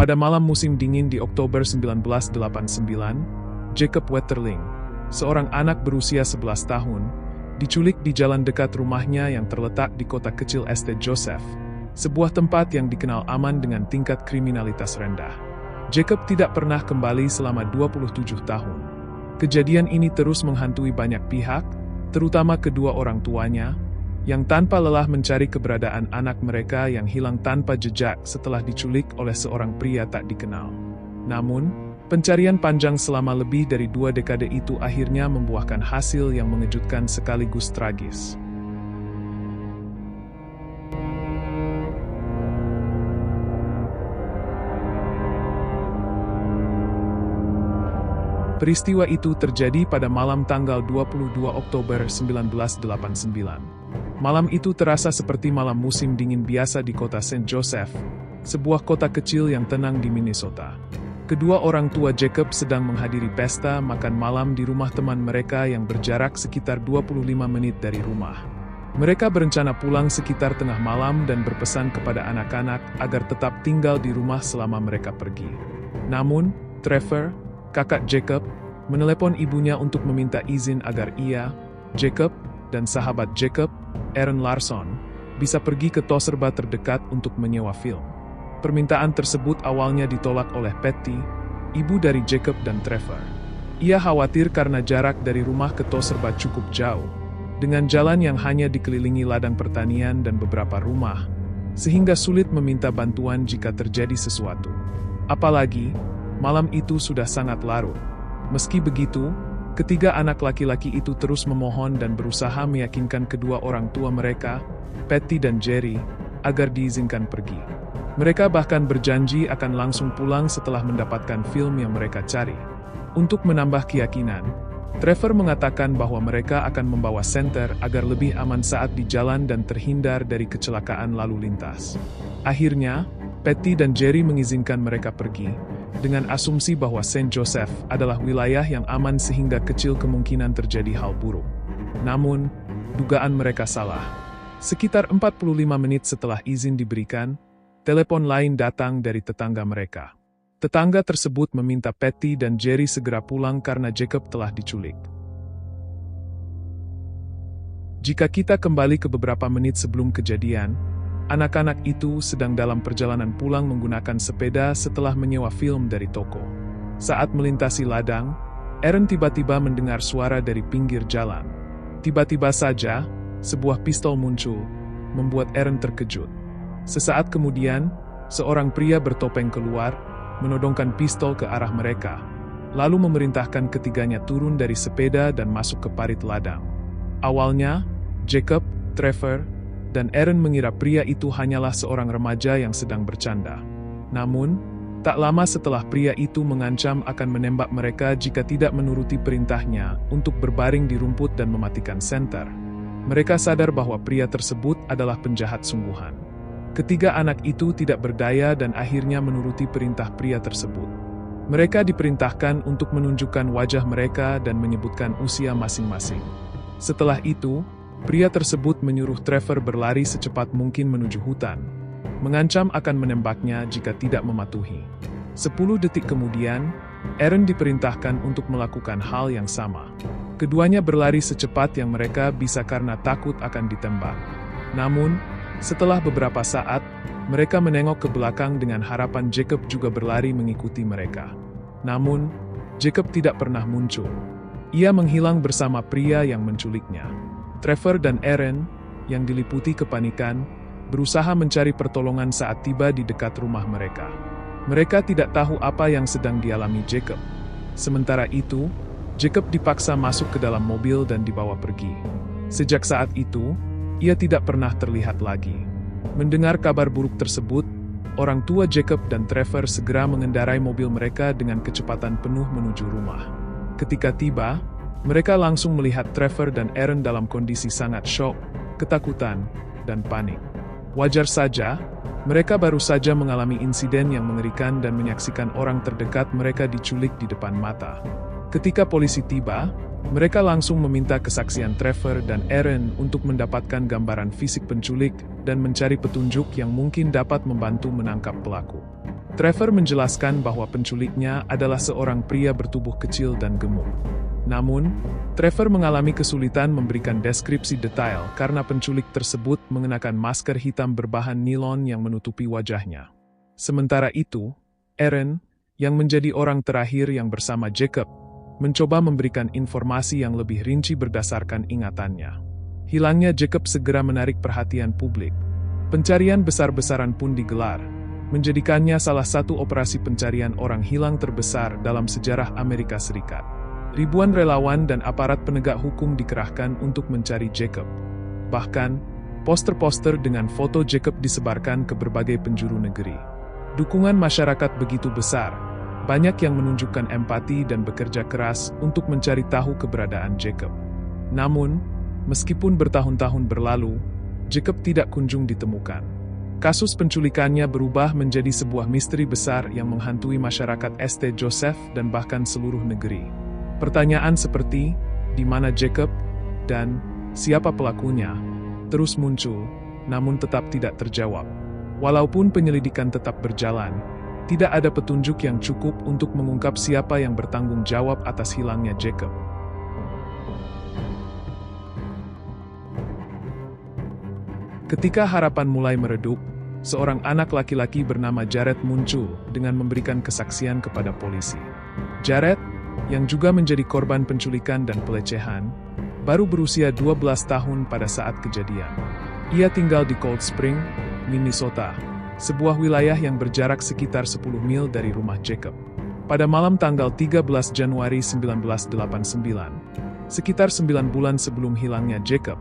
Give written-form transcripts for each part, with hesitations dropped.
Pada malam musim dingin di Oktober 1989, Jacob Wetterling, seorang anak berusia 11 tahun, diculik di jalan dekat rumahnya yang terletak di kota kecil St. Joseph, sebuah tempat yang dikenal aman dengan tingkat kriminalitas rendah. Jacob tidak pernah kembali selama 27 tahun. Kejadian ini terus menghantui banyak pihak, terutama kedua orang tuanya, yang tanpa lelah mencari keberadaan anak mereka yang hilang tanpa jejak setelah diculik oleh seorang pria tak dikenal. Namun, pencarian panjang selama lebih dari 2 dekade itu akhirnya membuahkan hasil yang mengejutkan sekaligus tragis. Peristiwa itu terjadi pada malam tanggal 22 Oktober 1989. Malam itu terasa seperti malam musim dingin biasa di kota St. Joseph, sebuah kota kecil yang tenang di Minnesota. Kedua orang tua Jacob sedang menghadiri pesta makan malam di rumah teman mereka yang berjarak sekitar 25 menit dari rumah. Mereka berencana pulang sekitar tengah malam dan berpesan kepada anak-anak agar tetap tinggal di rumah selama mereka pergi. Namun, Trevor, kakak Jacob, menelepon ibunya untuk meminta izin agar ia, Jacob, dan sahabat Jacob, Aaron Larson, bisa pergi ke toko serba terdekat untuk menyewa film. Permintaan tersebut awalnya ditolak oleh Patty, ibu dari Jacob dan Trevor. Ia khawatir karena jarak dari rumah ke toko serba cukup jauh, dengan jalan yang hanya dikelilingi ladang pertanian dan beberapa rumah, sehingga sulit meminta bantuan jika terjadi sesuatu. Apalagi, malam itu sudah sangat larut. Meski begitu, ketiga anak laki-laki itu terus memohon dan berusaha meyakinkan kedua orang tua mereka, Patty dan Jerry, agar diizinkan pergi. Mereka bahkan berjanji akan langsung pulang setelah mendapatkan film yang mereka cari. Untuk menambah keyakinan, Trevor mengatakan bahwa mereka akan membawa senter agar lebih aman saat di jalan dan terhindar dari kecelakaan lalu lintas. Akhirnya, Patty dan Jerry mengizinkan mereka pergi, dengan asumsi bahwa St. Joseph adalah wilayah yang aman sehingga kecil kemungkinan terjadi hal buruk. Namun, dugaan mereka salah. Sekitar 45 menit setelah izin diberikan, telepon lain datang dari tetangga mereka. Tetangga tersebut meminta Patty dan Jerry segera pulang karena Jacob telah diculik. Jika kita kembali ke beberapa menit sebelum kejadian, anak-anak itu sedang dalam perjalanan pulang menggunakan sepeda setelah menyewa film dari toko. Saat melintasi ladang, Aaron tiba-tiba mendengar suara dari pinggir jalan. Tiba-tiba saja, sebuah pistol muncul, membuat Aaron terkejut. Sesaat kemudian, seorang pria bertopeng keluar, menodongkan pistol ke arah mereka, lalu memerintahkan ketiganya turun dari sepeda dan masuk ke parit ladang. Awalnya, Jacob, Trevor, dan Aaron mengira pria itu hanyalah seorang remaja yang sedang bercanda. Namun, tak lama setelah pria itu mengancam akan menembak mereka jika tidak menuruti perintahnya untuk berbaring di rumput dan mematikan senter. Mereka sadar bahwa pria tersebut adalah penjahat sungguhan. Ketiga anak itu tidak berdaya dan akhirnya menuruti perintah pria tersebut. Mereka diperintahkan untuk menunjukkan wajah mereka dan menyebutkan usia masing-masing. Setelah itu, pria tersebut menyuruh Trevor berlari secepat mungkin menuju hutan, mengancam akan menembaknya jika tidak mematuhi. 10 detik kemudian, Aaron diperintahkan untuk melakukan hal yang sama. Keduanya berlari secepat yang mereka bisa karena takut akan ditembak. Namun, setelah beberapa saat, mereka menengok ke belakang dengan harapan Jacob juga berlari mengikuti mereka. Namun, Jacob tidak pernah muncul. Ia menghilang bersama pria yang menculiknya. Trevor dan Aaron, yang diliputi kepanikan, berusaha mencari pertolongan saat tiba di dekat rumah mereka. Mereka tidak tahu apa yang sedang dialami Jacob. Sementara itu, Jacob dipaksa masuk ke dalam mobil dan dibawa pergi. Sejak saat itu, ia tidak pernah terlihat lagi. Mendengar kabar buruk tersebut, orang tua Jacob dan Trevor segera mengendarai mobil mereka dengan kecepatan penuh menuju rumah. Ketika tiba, mereka langsung melihat Trevor dan Aaron dalam kondisi sangat syok, ketakutan, dan panik. Wajar saja, mereka baru saja mengalami insiden yang mengerikan dan menyaksikan orang terdekat mereka diculik di depan mata. Ketika polisi tiba, mereka langsung meminta kesaksian Trevor dan Aaron untuk mendapatkan gambaran fisik penculik dan mencari petunjuk yang mungkin dapat membantu menangkap pelaku. Trevor menjelaskan bahwa penculiknya adalah seorang pria bertubuh kecil dan gemuk. Namun, Trevor mengalami kesulitan memberikan deskripsi detail karena penculik tersebut mengenakan masker hitam berbahan nilon yang menutupi wajahnya. Sementara itu, Aaron, yang menjadi orang terakhir yang bersama Jacob, mencoba memberikan informasi yang lebih rinci berdasarkan ingatannya. Hilangnya Jacob segera menarik perhatian publik. Pencarian besar-besaran pun digelar, menjadikannya salah satu operasi pencarian orang hilang terbesar dalam sejarah Amerika Serikat. Ribuan relawan dan aparat penegak hukum dikerahkan untuk mencari Jacob. Bahkan, poster-poster dengan foto Jacob disebarkan ke berbagai penjuru negeri. Dukungan masyarakat begitu besar, banyak yang menunjukkan empati dan bekerja keras untuk mencari tahu keberadaan Jacob. Namun, meskipun bertahun-tahun berlalu, Jacob tidak kunjung ditemukan. Kasus penculikannya berubah menjadi sebuah misteri besar yang menghantui masyarakat St. Joseph dan bahkan seluruh negeri. Pertanyaan seperti, di mana Jacob, dan siapa pelakunya, terus muncul, namun tetap tidak terjawab. Walaupun penyelidikan tetap berjalan, tidak ada petunjuk yang cukup untuk mengungkap siapa yang bertanggung jawab atas hilangnya Jacob. Ketika harapan mulai meredup, seorang anak laki-laki bernama Jared muncul dengan memberikan kesaksian kepada polisi. Jared, yang juga menjadi korban penculikan dan pelecehan, baru berusia 12 tahun pada saat kejadian. Ia tinggal di Cold Spring, Minnesota, sebuah wilayah yang berjarak sekitar 10 mil dari rumah Jacob. Pada malam tanggal 13 Januari 1989, sekitar 9 bulan sebelum hilangnya Jacob,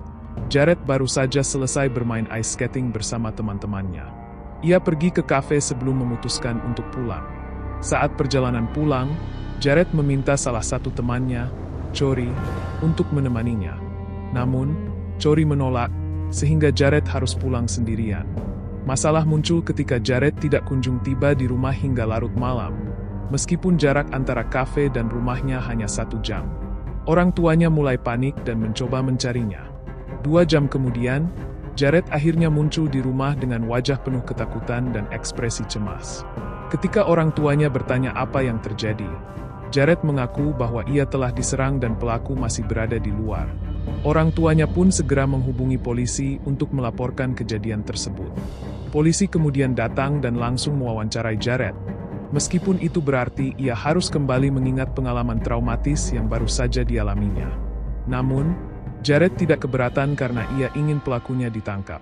Jared baru saja selesai bermain ice skating bersama teman-temannya. Ia pergi ke kafe sebelum memutuskan untuk pulang. Saat perjalanan pulang, Jared meminta salah satu temannya, Cory, untuk menemaninya. Namun, Cory menolak, sehingga Jared harus pulang sendirian. Masalah muncul ketika Jared tidak kunjung tiba di rumah hingga larut malam, meskipun jarak antara kafe dan rumahnya hanya 1 jam. Orang tuanya mulai panik dan mencoba mencarinya. 2 jam kemudian, Jared akhirnya muncul di rumah dengan wajah penuh ketakutan dan ekspresi cemas. Ketika orang tuanya bertanya apa yang terjadi, Jared mengaku bahwa ia telah diserang dan pelaku masih berada di luar. Orang tuanya pun segera menghubungi polisi untuk melaporkan kejadian tersebut. Polisi kemudian datang dan langsung mewawancarai Jared. Meskipun itu berarti ia harus kembali mengingat pengalaman traumatis yang baru saja dialaminya. Namun, Jared tidak keberatan karena ia ingin pelakunya ditangkap.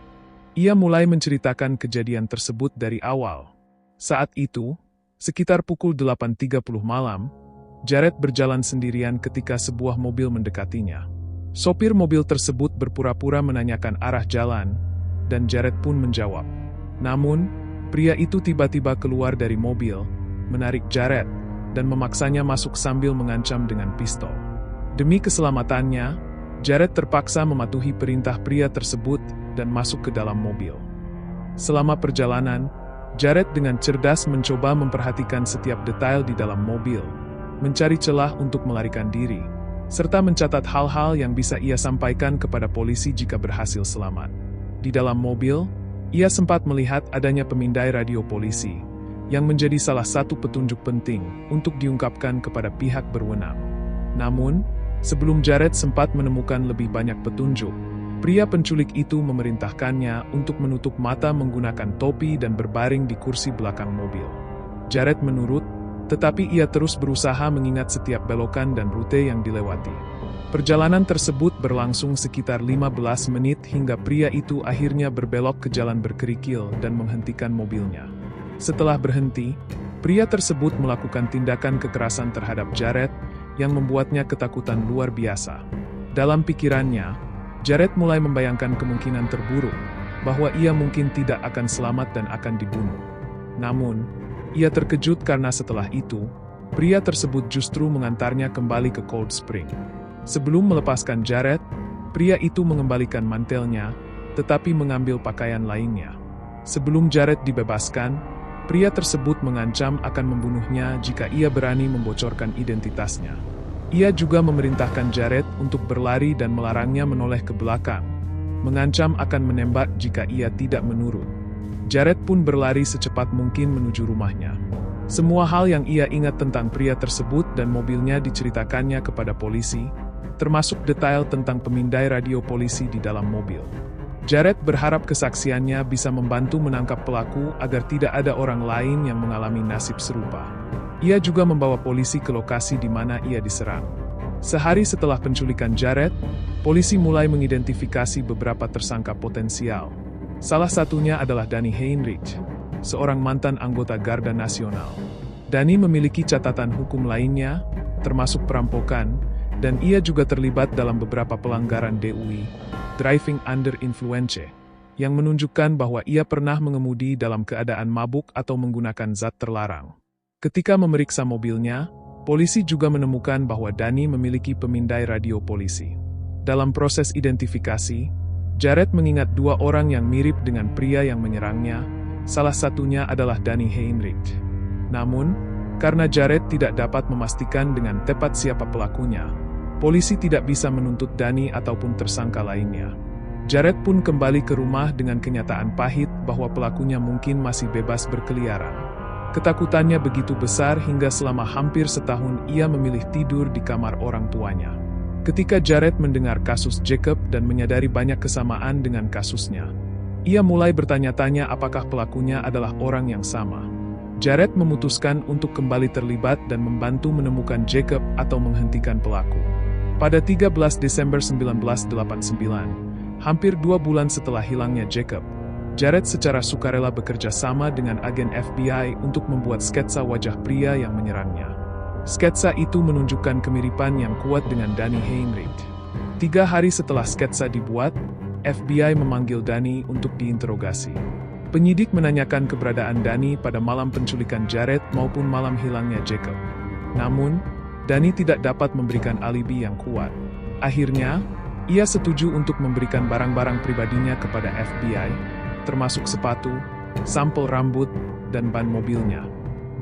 Ia mulai menceritakan kejadian tersebut dari awal. Saat itu, sekitar pukul 8.30 malam, Jared berjalan sendirian ketika sebuah mobil mendekatinya. Sopir mobil tersebut berpura-pura menanyakan arah jalan, dan Jared pun menjawab. Namun, pria itu tiba-tiba keluar dari mobil, menarik Jared, dan memaksanya masuk sambil mengancam dengan pistol. Demi keselamatannya, Jared terpaksa mematuhi perintah pria tersebut dan masuk ke dalam mobil. Selama perjalanan, Jared dengan cerdas mencoba memperhatikan setiap detail di dalam mobil, mencari celah untuk melarikan diri, serta mencatat hal-hal yang bisa ia sampaikan kepada polisi jika berhasil selamat. Di dalam mobil, ia sempat melihat adanya pemindai radio polisi, yang menjadi salah satu petunjuk penting untuk diungkapkan kepada pihak berwenang. Namun, sebelum Jared sempat menemukan lebih banyak petunjuk, pria penculik itu memerintahkannya untuk menutup mata menggunakan topi dan berbaring di kursi belakang mobil. Jared menurut, tetapi ia terus berusaha mengingat setiap belokan dan rute yang dilewati. Perjalanan tersebut berlangsung sekitar 15 menit hingga pria itu akhirnya berbelok ke jalan berkerikil dan menghentikan mobilnya. Setelah berhenti, pria tersebut melakukan tindakan kekerasan terhadap Jared yang membuatnya ketakutan luar biasa. Dalam pikirannya, Jared mulai membayangkan kemungkinan terburuk, bahwa ia mungkin tidak akan selamat dan akan dibunuh. Namun, ia terkejut karena setelah itu, pria tersebut justru mengantarnya kembali ke Cold Spring. Sebelum melepaskan Jared, pria itu mengembalikan mantelnya, tetapi mengambil pakaian lainnya. Sebelum Jared dibebaskan, pria tersebut mengancam akan membunuhnya jika ia berani membocorkan identitasnya. Ia juga memerintahkan Jared untuk berlari dan melarangnya menoleh ke belakang, mengancam akan menembak jika ia tidak menurut. Jared pun berlari secepat mungkin menuju rumahnya. Semua hal yang ia ingat tentang pria tersebut dan mobilnya diceritakannya kepada polisi, termasuk detail tentang pemindai radio polisi di dalam mobil. Jared berharap kesaksiannya bisa membantu menangkap pelaku agar tidak ada orang lain yang mengalami nasib serupa. Ia juga membawa polisi ke lokasi di mana ia diserang. Sehari setelah penculikan Jared, polisi mulai mengidentifikasi beberapa tersangka potensial. Salah satunya adalah Danny Heinrich, seorang mantan anggota Garda Nasional. Danny memiliki catatan hukum lainnya, termasuk perampokan, dan ia juga terlibat dalam beberapa pelanggaran DUI, driving under influence, yang menunjukkan bahwa ia pernah mengemudi dalam keadaan mabuk atau menggunakan zat terlarang. Ketika memeriksa mobilnya, polisi juga menemukan bahwa Danny memiliki pemindai radio polisi. Dalam proses identifikasi, Jared mengingat dua orang yang mirip dengan pria yang menyerangnya, salah satunya adalah Danny Heinrich. Namun, karena Jared tidak dapat memastikan dengan tepat siapa pelakunya, polisi tidak bisa menuntut Danny ataupun tersangka lainnya. Jared pun kembali ke rumah dengan kenyataan pahit bahwa pelakunya mungkin masih bebas berkeliaran. Ketakutannya begitu besar hingga selama hampir setahun ia memilih tidur di kamar orang tuanya. Ketika Jared mendengar kasus Jacob dan menyadari banyak kesamaan dengan kasusnya, ia mulai bertanya-tanya apakah pelakunya adalah orang yang sama. Jared memutuskan untuk kembali terlibat dan membantu menemukan Jacob atau menghentikan pelaku. Pada 13 Desember 1989, hampir 2 bulan setelah hilangnya Jacob, Jared secara sukarela bekerja sama dengan agen FBI untuk membuat sketsa wajah pria yang menyerangnya. Sketsa itu menunjukkan kemiripan yang kuat dengan Danny Heinrich. 3 hari setelah sketsa dibuat, FBI memanggil Danny untuk diinterogasi. Penyidik menanyakan keberadaan Danny pada malam penculikan Jared maupun malam hilangnya Jacob. Namun, Danny tidak dapat memberikan alibi yang kuat. Akhirnya, ia setuju untuk memberikan barang-barang pribadinya kepada FBI, termasuk sepatu, sampel rambut, dan ban mobilnya.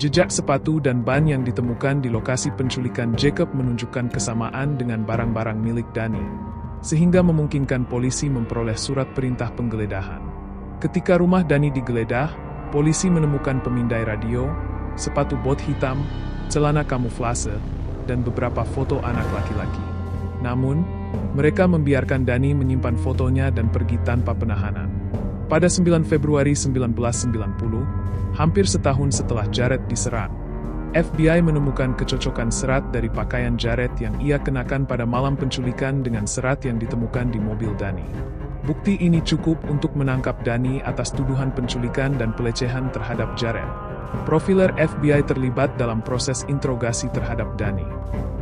Jejak sepatu dan ban yang ditemukan di lokasi penculikan Jacob menunjukkan kesamaan dengan barang-barang milik Danny, sehingga memungkinkan polisi memperoleh surat perintah penggeledahan. Ketika rumah Danny digeledah, polisi menemukan pemindai radio, sepatu bot hitam, celana kamuflase, dan beberapa foto anak laki-laki. Namun, mereka membiarkan Danny menyimpan fotonya dan pergi tanpa penahanan. Pada 9 Februari 1990, hampir setahun setelah Jared diserang, FBI menemukan kecocokan serat dari pakaian Jared yang ia kenakan pada malam penculikan dengan serat yang ditemukan di mobil Danny. Bukti ini cukup untuk menangkap Danny atas tuduhan penculikan dan pelecehan terhadap Jared. Profiler FBI terlibat dalam proses interogasi terhadap Danny.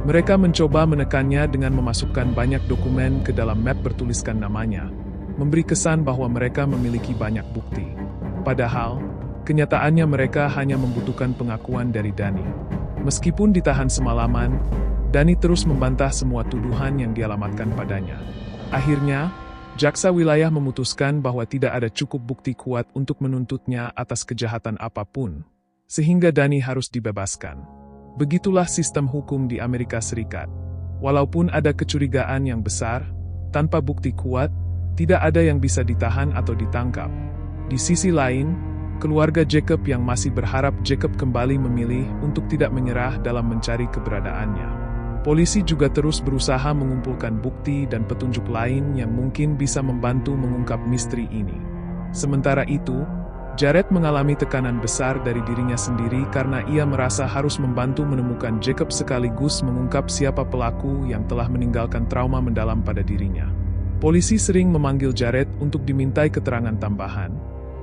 Mereka mencoba menekannya dengan memasukkan banyak dokumen ke dalam map bertuliskan namanya, memberi kesan bahwa mereka memiliki banyak bukti. Padahal, kenyataannya mereka hanya membutuhkan pengakuan dari Danny. Meskipun ditahan semalaman, Danny terus membantah semua tuduhan yang dialamatkan padanya. Akhirnya, jaksa wilayah memutuskan bahwa tidak ada cukup bukti kuat untuk menuntutnya atas kejahatan apapun, sehingga Danny harus dibebaskan. Begitulah sistem hukum di Amerika Serikat. Walaupun ada kecurigaan yang besar, tanpa bukti kuat, tidak ada yang bisa ditahan atau ditangkap. Di sisi lain, keluarga Jacob yang masih berharap Jacob kembali memilih untuk tidak menyerah dalam mencari keberadaannya. Polisi juga terus berusaha mengumpulkan bukti dan petunjuk lain yang mungkin bisa membantu mengungkap misteri ini. Sementara itu, Jared mengalami tekanan besar dari dirinya sendiri karena ia merasa harus membantu menemukan Jacob sekaligus mengungkap siapa pelaku yang telah meninggalkan trauma mendalam pada dirinya. Polisi sering memanggil Jared untuk dimintai keterangan tambahan,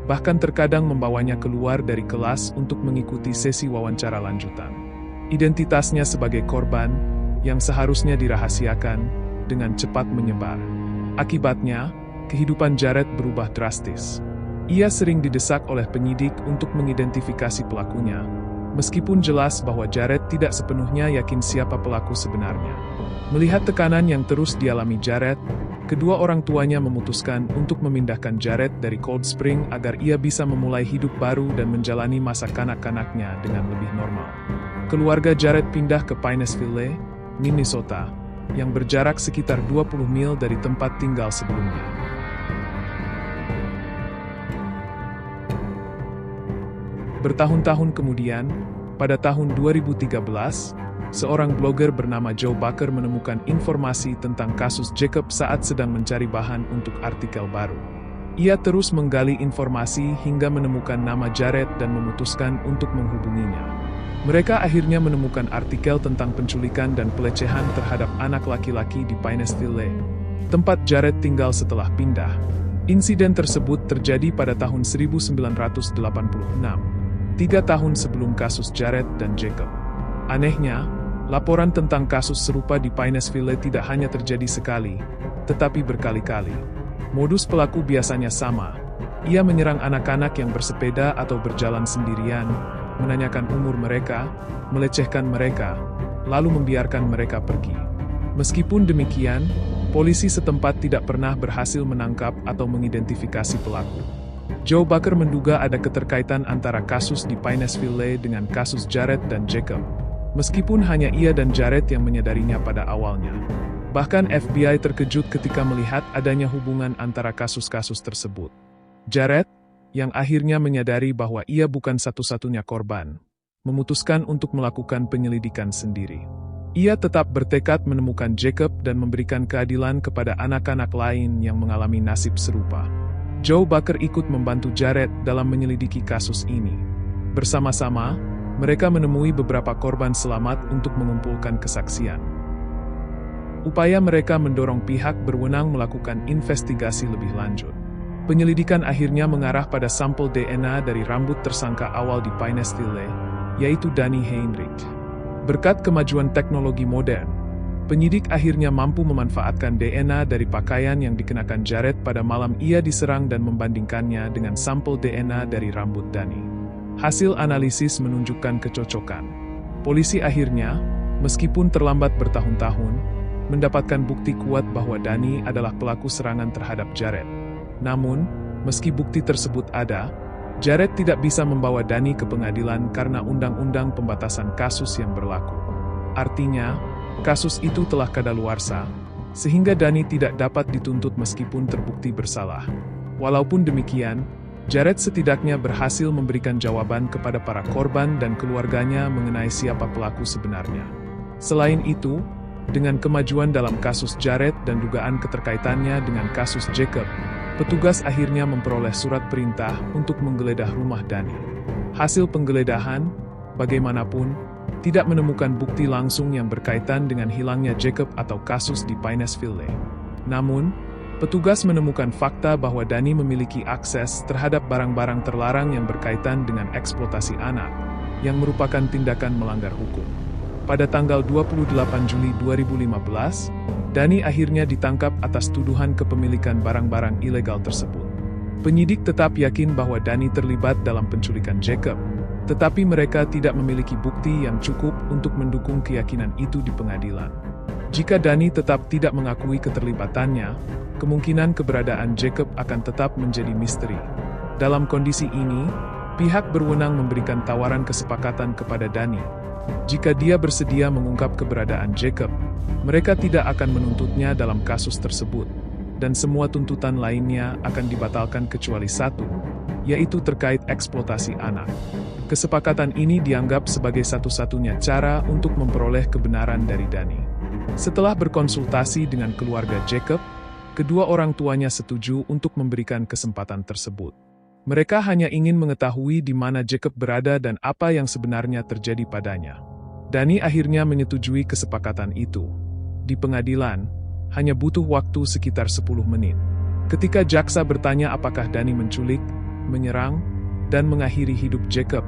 bahkan terkadang membawanya keluar dari kelas untuk mengikuti sesi wawancara lanjutan. Identitasnya sebagai korban, yang seharusnya dirahasiakan, dengan cepat menyebar. Akibatnya, kehidupan Jared berubah drastis. Ia sering didesak oleh penyidik untuk mengidentifikasi pelakunya, meskipun jelas bahwa Jared tidak sepenuhnya yakin siapa pelaku sebenarnya. Melihat tekanan yang terus dialami Jared, kedua orang tuanya memutuskan untuk memindahkan Jared dari Cold Spring agar ia bisa memulai hidup baru dan menjalani masa kanak-kanaknya dengan lebih normal. Keluarga Jared pindah ke Pineville, Minnesota, yang berjarak sekitar 20 mil dari tempat tinggal sebelumnya. Bertahun-tahun kemudian, pada tahun 2013, seorang blogger bernama Joe Bucker menemukan informasi tentang kasus Jacob saat sedang mencari bahan untuk artikel baru. Ia terus menggali informasi hingga menemukan nama Jared dan memutuskan untuk menghubunginya. Mereka akhirnya menemukan artikel tentang penculikan dan pelecehan terhadap anak laki-laki di Pineville, tempat Jared tinggal setelah pindah. Insiden tersebut terjadi pada tahun 1986, 3 tahun sebelum kasus Jared dan Jacob. Anehnya, laporan tentang kasus serupa di Pineville tidak hanya terjadi sekali, tetapi berkali-kali. Modus pelaku biasanya sama. Ia menyerang anak-anak yang bersepeda atau berjalan sendirian, menanyakan umur mereka, melecehkan mereka, lalu membiarkan mereka pergi. Meskipun demikian, polisi setempat tidak pernah berhasil menangkap atau mengidentifikasi pelaku. Joe Bucker menduga ada keterkaitan antara kasus di Pineville dengan kasus Jared dan Jacob, meskipun hanya ia dan Jared yang menyadarinya pada awalnya. Bahkan FBI terkejut ketika melihat adanya hubungan antara kasus-kasus tersebut. Jared, yang akhirnya menyadari bahwa ia bukan satu-satunya korban, memutuskan untuk melakukan penyelidikan sendiri. Ia tetap bertekad menemukan Jacob dan memberikan keadilan kepada anak-anak lain yang mengalami nasib serupa. Joe Bucker ikut membantu Jared dalam menyelidiki kasus ini. Bersama-sama, mereka menemui beberapa korban selamat untuk mengumpulkan kesaksian. Upaya mereka mendorong pihak berwenang melakukan investigasi lebih lanjut. Penyelidikan akhirnya mengarah pada sampel DNA dari rambut tersangka awal di Pineville, yaitu Danny Heinrich. Berkat kemajuan teknologi modern, penyidik akhirnya mampu memanfaatkan DNA dari pakaian yang dikenakan Jared pada malam ia diserang dan membandingkannya dengan sampel DNA dari rambut Danny. Hasil analisis menunjukkan kecocokan. Polisi akhirnya, meskipun terlambat bertahun-tahun, mendapatkan bukti kuat bahwa Danny adalah pelaku serangan terhadap Jared. Namun, meski bukti tersebut ada, Jared tidak bisa membawa Danny ke pengadilan karena undang-undang pembatasan kasus yang berlaku. Artinya, kasus itu telah kadaluarsa, sehingga Danny tidak dapat dituntut meskipun terbukti bersalah. Walaupun demikian, Jared setidaknya berhasil memberikan jawaban kepada para korban dan keluarganya mengenai siapa pelaku sebenarnya. Selain itu, dengan kemajuan dalam kasus Jared dan dugaan keterkaitannya dengan kasus Jacob, petugas akhirnya memperoleh surat perintah untuk menggeledah rumah Danny. Hasil penggeledahan, bagaimanapun, tidak menemukan bukti langsung yang berkaitan dengan hilangnya Jacob atau kasus di Pineville. Namun, petugas menemukan fakta bahwa Danny memiliki akses terhadap barang-barang terlarang yang berkaitan dengan eksploitasi anak, yang merupakan tindakan melanggar hukum. Pada tanggal 28 Juli 2015, Danny akhirnya ditangkap atas tuduhan kepemilikan barang-barang ilegal tersebut. Penyidik tetap yakin bahwa Danny terlibat dalam penculikan Jacob, tetapi mereka tidak memiliki bukti yang cukup untuk mendukung keyakinan itu di pengadilan. Jika Danny tetap tidak mengakui keterlibatannya, kemungkinan keberadaan Jacob akan tetap menjadi misteri. Dalam kondisi ini, pihak berwenang memberikan tawaran kesepakatan kepada Danny. Jika dia bersedia mengungkap keberadaan Jacob, mereka tidak akan menuntutnya dalam kasus tersebut, dan semua tuntutan lainnya akan dibatalkan kecuali satu, yaitu terkait eksploitasi anak. Kesepakatan ini dianggap sebagai satu-satunya cara untuk memperoleh kebenaran dari Danny. Setelah berkonsultasi dengan keluarga Jacob, kedua orang tuanya setuju untuk memberikan kesempatan tersebut. Mereka hanya ingin mengetahui di mana Jacob berada dan apa yang sebenarnya terjadi padanya. Danny akhirnya menyetujui kesepakatan itu. Di pengadilan, hanya butuh waktu sekitar 10 menit. Ketika jaksa bertanya apakah Danny menculik, menyerang, dan mengakhiri hidup Jacob,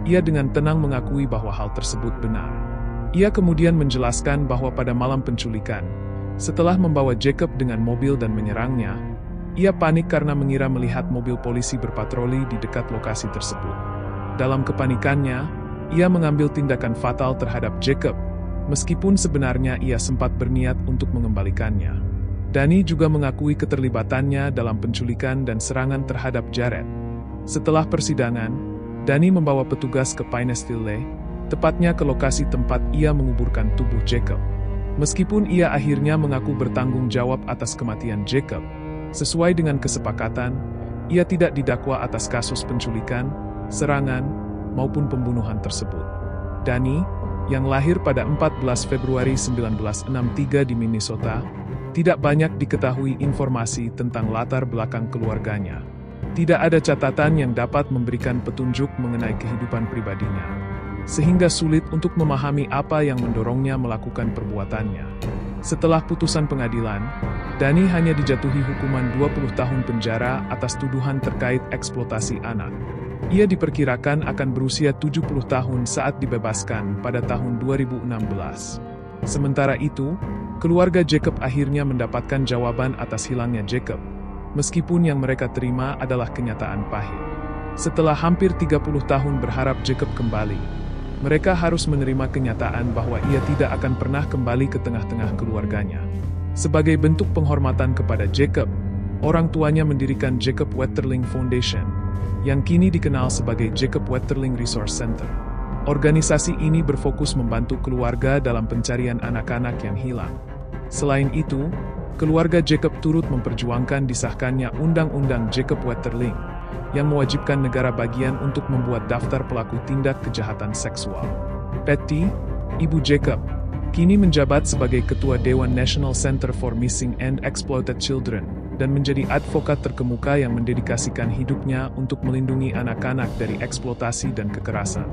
ia dengan tenang mengakui bahwa hal tersebut benar. Ia kemudian menjelaskan bahwa pada malam penculikan, setelah membawa Jacob dengan mobil dan menyerangnya, ia panik karena mengira melihat mobil polisi berpatroli di dekat lokasi tersebut. Dalam kepanikannya, ia mengambil tindakan fatal terhadap Jacob, meskipun sebenarnya ia sempat berniat untuk mengembalikannya. Danny juga mengakui keterlibatannya dalam penculikan dan serangan terhadap Jared. Setelah persidangan, Danny membawa petugas ke Pineville, tepatnya ke lokasi tempat ia menguburkan tubuh Jacob. Meskipun ia akhirnya mengaku bertanggung jawab atas kematian Jacob, sesuai dengan kesepakatan, ia tidak didakwa atas kasus penculikan, serangan, maupun pembunuhan tersebut. Danny, yang lahir pada 14 Februari 1963 di Minnesota, tidak banyak diketahui informasi tentang latar belakang keluarganya. Tidak ada catatan yang dapat memberikan petunjuk mengenai kehidupan pribadinya, sehingga sulit untuk memahami apa yang mendorongnya melakukan perbuatannya. Setelah putusan pengadilan, Danny hanya dijatuhi hukuman 20 tahun penjara atas tuduhan terkait eksploitasi anak. Ia diperkirakan akan berusia 70 tahun saat dibebaskan pada tahun 2016. Sementara itu, keluarga Jacob akhirnya mendapatkan jawaban atas hilangnya Jacob, meskipun yang mereka terima adalah kenyataan pahit. Setelah hampir 30 tahun berharap Jacob kembali, mereka harus menerima kenyataan bahwa ia tidak akan pernah kembali ke tengah-tengah keluarganya. Sebagai bentuk penghormatan kepada Jacob, orang tuanya mendirikan Jacob Wetterling Foundation, yang kini dikenal sebagai Jacob Wetterling Resource Center. Organisasi ini berfokus membantu keluarga dalam pencarian anak-anak yang hilang. Selain itu, keluarga Jacob turut memperjuangkan disahkannya Undang-Undang Jacob Wetterling, yang mewajibkan negara bagian untuk membuat daftar pelaku tindak kejahatan seksual. Patty, ibu Jacob, kini menjabat sebagai Ketua Dewan National Center for Missing and Exploited Children, dan menjadi advokat terkemuka yang mendedikasikan hidupnya untuk melindungi anak-anak dari eksploitasi dan kekerasan.